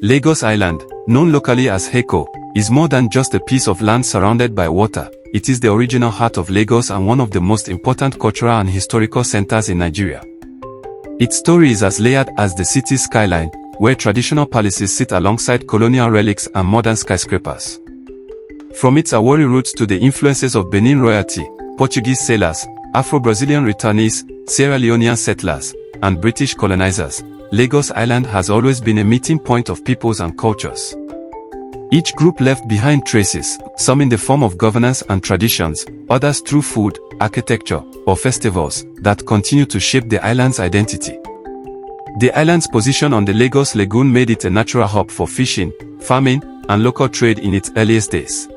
Lagos Island, known locally as Eko, is more than just a piece of land surrounded by water. It is the original heart of Lagos and one of the most important cultural and historical centers in Nigeria. Its story is as layered as the city's skyline, where traditional palaces sit alongside colonial relics and modern skyscrapers. From its Awori roots to the influences of Benin royalty, Portuguese sailors, Afro-Brazilian returnees, Sierra Leonean settlers, and British colonizers, Lagos Island has always been a meeting point of peoples and cultures. Each group left behind traces, some in the form of governance and traditions, others through food, architecture, or festivals, that continue to shape the island's identity. The island's position on the Lagos Lagoon made it a natural hub for fishing, farming, and local trade in its earliest days.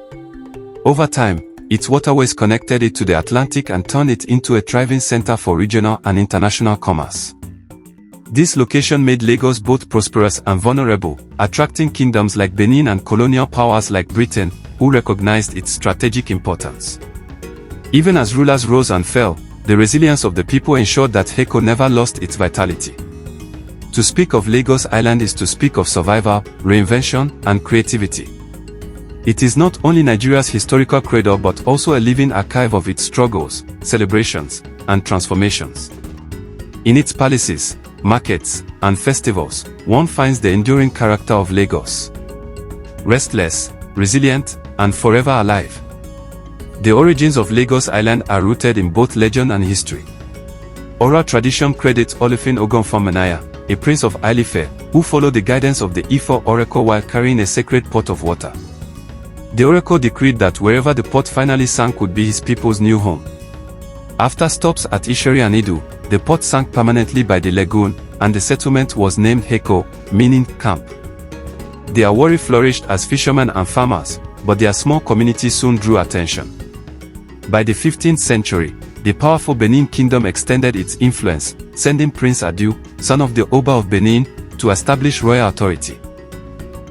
Over time, its waterways connected it to the Atlantic and turned it into a thriving center for regional and international commerce. This location made Lagos both prosperous and vulnerable, attracting kingdoms like Benin and colonial powers like Britain, who recognized its strategic importance. Even as rulers rose and fell, the resilience of the people ensured that Eko never lost its vitality. To speak of Lagos Island is to speak of survival, reinvention, and creativity. It is not only Nigeria's historical cradle but also a living archive of its struggles, celebrations, and transformations. In its palaces, markets, and festivals, one finds the enduring character of Lagos. Restless, resilient, and forever alive. The origins of Lagos Island are rooted in both legend and history. Oral tradition credits Olufin Ogunfomenaya, a prince of Ile-Ife, who followed the guidance of the Ifo oracle while carrying a sacred pot of water. The oracle decreed that wherever the pot finally sank would be his people's new home. After stops at Isheri and Idu, the pot sank permanently by the lagoon, and the settlement was named Eko, meaning camp. The Awori flourished as fishermen and farmers, but their small community soon drew attention. By the 15th century, the powerful Benin kingdom extended its influence, sending Prince Adu, son of the Oba of Benin, to establish royal authority.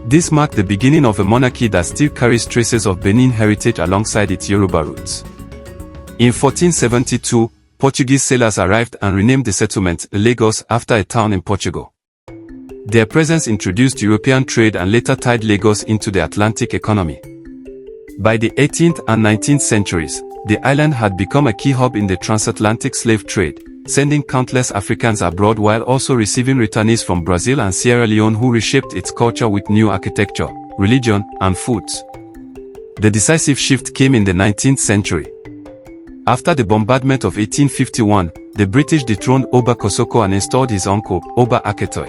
This marked the beginning of a monarchy that still carries traces of Benin heritage alongside its Yoruba roots. In 1472, Portuguese sailors arrived and renamed the settlement Lagos after a town in Portugal. Their presence introduced European trade and later tied Lagos into the Atlantic economy. By the 18th and 19th centuries, the island had become a key hub in the transatlantic slave trade, sending countless Africans abroad while also receiving returnees from Brazil and Sierra Leone who reshaped its culture with new architecture, religion, and foods. The decisive shift came in the 19th century. After the bombardment of 1851, the British dethroned Oba Kosoko and installed his uncle, Oba Aketoy.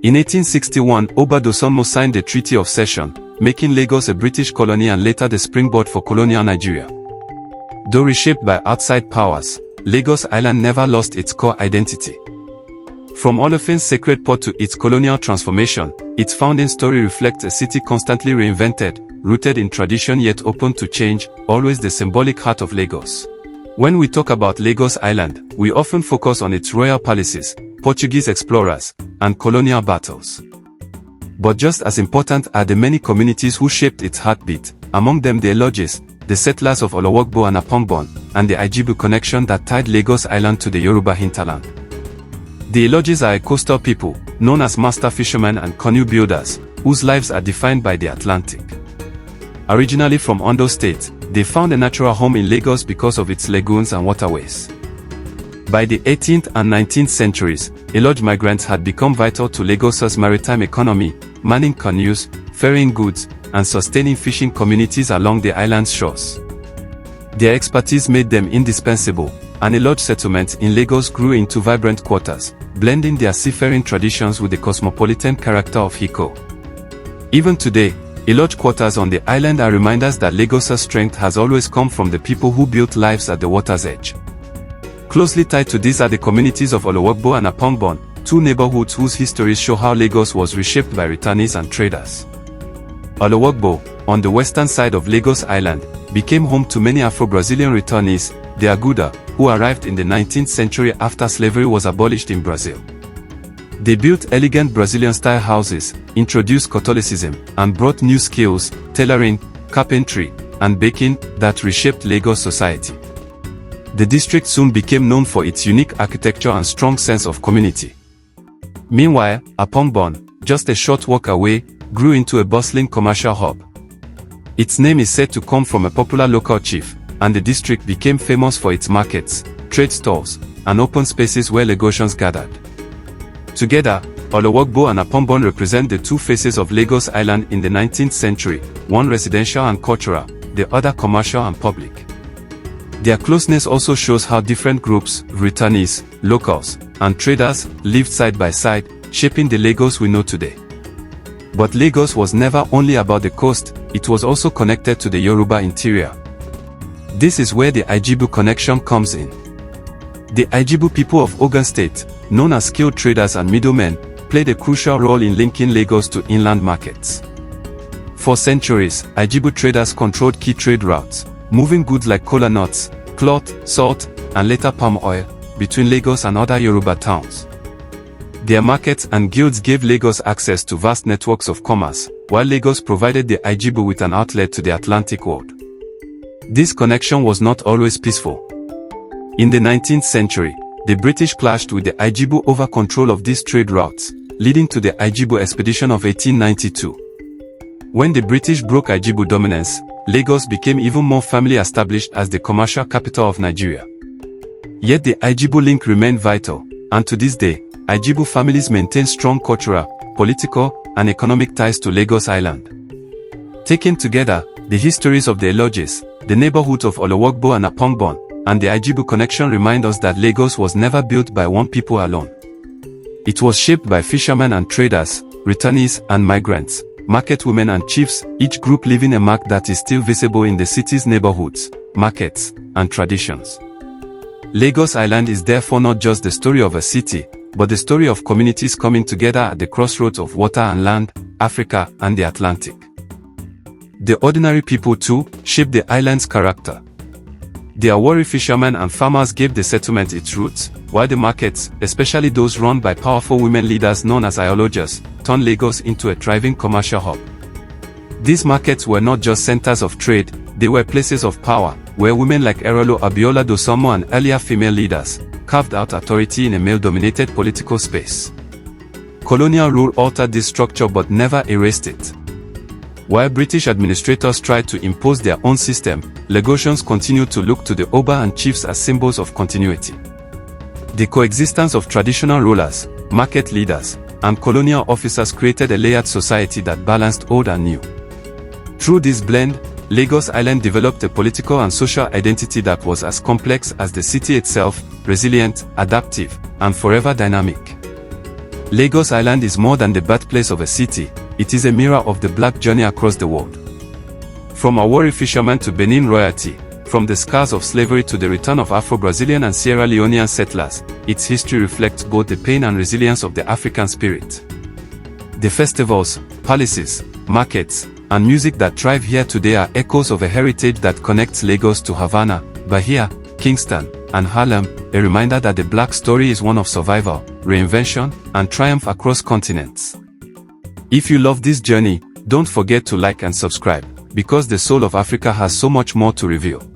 In 1861, Oba Dosonmo signed the Treaty of Cession, making Lagos a British colony and later the springboard for colonial Nigeria. Though reshaped by outside powers, Lagos Island never lost its core identity. From Olufin's sacred pot to its colonial transformation, its founding story reflects a city constantly reinvented, rooted in tradition yet open to change, always the symbolic heart of Lagos. When we talk about Lagos Island, we often focus on its royal palaces, Portuguese explorers, and colonial battles. But just as important are the many communities who shaped its heartbeat, among them the Ilajes, the settlers of Olowogbowo and Apongbon, and the Ijebus connection that tied Lagos Island to the Yoruba hinterland. The Ilajes are a coastal people, known as master fishermen and canoe builders, whose lives are defined by the Atlantic. Originally from Ondo State, they found a natural home in Lagos because of its lagoons and waterways. By the 18th and 19th centuries, Ilaje migrants had become vital to Lagos's maritime economy, manning canoes, ferrying goods, and sustaining fishing communities along the island's shores. Their expertise made them indispensable, and Ilaje settlements in Lagos grew into vibrant quarters, blending their seafaring traditions with the cosmopolitan character of Eko. Even today, Ilaje quarters on the island are reminders that Lagos's strength has always come from the people who built lives at the water's edge. Closely tied to these are the communities of Olowogbowo and Apongbon, two neighborhoods whose histories show how Lagos was reshaped by returnees and traders. Olowogbowo, on the western side of Lagos Island, became home to many Afro-Brazilian returnees, the Aguda, who arrived in the 19th century after slavery was abolished in Brazil. They built elegant Brazilian-style houses, introduced Catholicism, and brought new skills, tailoring, carpentry, and baking, that reshaped Lagos society. The district soon became known for its unique architecture and strong sense of community. Meanwhile, Apongbon, just a short walk away, grew into a bustling commercial hub. Its name is said to come from a popular local chief, and the district became famous for its markets, trade stalls, and open spaces where Lagosians gathered. Together, Olowogbowo and Apongbon represent the two faces of Lagos Island in the 19th century, one residential and cultural, the other commercial and public. Their closeness also shows how different groups, returnees, locals, and traders, lived side by side, shaping the Lagos we know today. But Lagos was never only about the coast, it was also connected to the Yoruba interior. This is where the Ijebu connection comes in. The Ijebu people of Ogun State, known as skilled traders and middlemen, played a crucial role in linking Lagos to inland markets. For centuries, Ijebu traders controlled key trade routes, moving goods like kola nuts, cloth, salt, and later palm oil, between Lagos and other Yoruba towns. Their markets and guilds gave Lagos access to vast networks of commerce, while Lagos provided the Ijebu with an outlet to the Atlantic world. This connection was not always peaceful. In the 19th century, the British clashed with the Ijebu over control of these trade routes, leading to the Ijebu Expedition of 1892. When the British broke Ijebu dominance, Lagos became even more firmly established as the commercial capital of Nigeria. Yet the Ijebu link remained vital, and to this day, Ijebu families maintain strong cultural, political, and economic ties to Lagos Island. Taken together, the histories of the Ilajes, the neighborhoods of Olowogbowo and Apongbon, and the Ijebu connection remind us that Lagos was never built by one people alone. It was shaped by fishermen and traders, returnees and migrants, market women and chiefs, each group leaving a mark that is still visible in the city's neighborhoods, markets, and traditions. Lagos Island is therefore not just the story of a city, but the story of communities coming together at the crossroads of water and land, Africa, and the Atlantic. The ordinary people too shaped the island's character. The Awori fishermen and farmers gave the settlement its roots, while the markets, especially those run by powerful women leaders known as Iolojas, turned Lagos into a thriving commercial hub. These markets were not just centers of trade, they were places of power, where women like Erolo Abiola Dosomo and earlier female leaders carved out authority in a male-dominated political space. Colonial rule altered this structure but never erased it. While British administrators tried to impose their own system, Lagosians continued to look to the Oba and chiefs as symbols of continuity. The coexistence of traditional rulers, market leaders, and colonial officers created a layered society that balanced old and new. Through this blend, Lagos Island developed a political and social identity that was as complex as the city itself, resilient, adaptive, and forever dynamic. Lagos Island is more than the birthplace of a city, it is a mirror of the black journey across the world. From Awori fishermen to Benin royalty, from the scars of slavery to the return of Afro-Brazilian and Sierra Leonean settlers, its history reflects both the pain and resilience of the African spirit. The festivals, palaces, markets, and music that thrive here today are echoes of a heritage that connects Lagos to Havana, Bahia, Kingston, and Harlem, a reminder that the black story is one of survival, reinvention, and triumph across continents. If you love this journey, don't forget to like and subscribe, because the soul of Africa has so much more to reveal.